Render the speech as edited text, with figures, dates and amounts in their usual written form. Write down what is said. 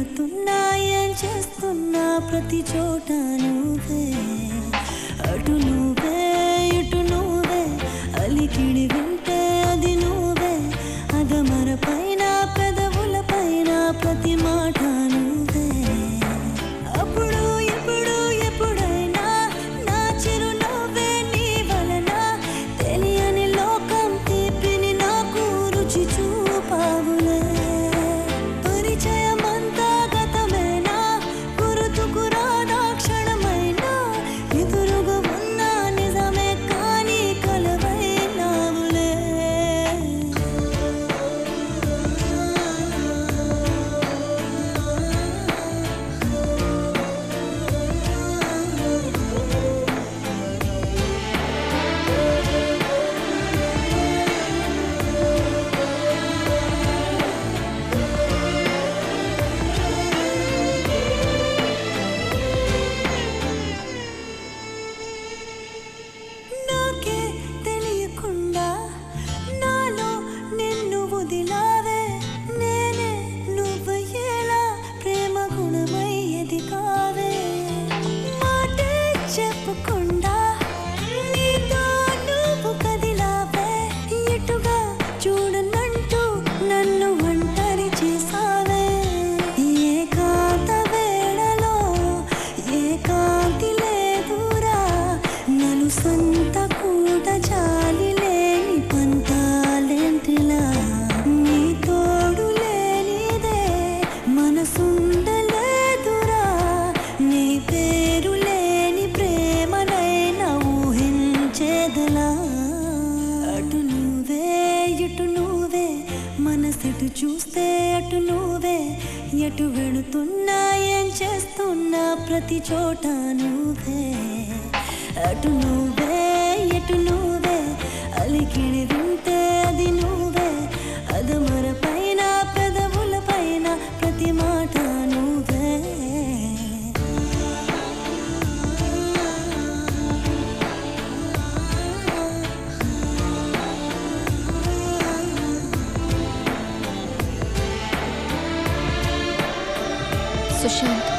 వెళుతున్నా ఏం చేస్తున్నా ప్రతి చోట నువ్వే అటు నువ్వే ఇటు నువ్వే అలికిడి వింటే అది నువ్వే అదమర పైన పెదవుల పైన ప్రతి మాట నువ్వే అప్పుడు ఇప్పుడు ఎప్పుడైనా నా చిరునవ్వే నీ వలన తెలియని లోకం తీపిని నాకు రుచి చూపావులే పరిచయమంతా గతమేనా గుర్తుకు రాదా క్షణమైనా ఎదురుగా ఉన్న నిజమే కానీ కలవైనావులే నాకే తెలియకుండా నాలో నిన్ను వదిలావే నేనే నువ్వయ్యేలా ప్రేమ గుణమయ్యేది కావే మాటే చెప్పకుండా నీతో నువ్వు కదిలావే ఎటుగా చూడనంటూ నన్ను ఒంటరి చేసావే ఏకాంత వేళలో ఏకాంతి లేదురా నన్ను సొంత కూడా జాలి లేని పంతాలేంటిలా నీ తోడు లేనిదే మనసుండలేదురా నీ పేరు లేని ప్రేమనైనా ఊహించేదలా అటు నువ్వే ఇటు నువ్వే మనసిటు చూస్తే అటు నువ్వే ఎటు వెళుతున్నా ఏం చేస్తున్నా ప్రతి చోట నువ్వే అటు నువ్వే ఎటు నువ్వే అలికిడి వింటే అది నువ్వే అదమర పైన పెదవుల పైన ప్రతి మాట నువ్వే సుశాంత్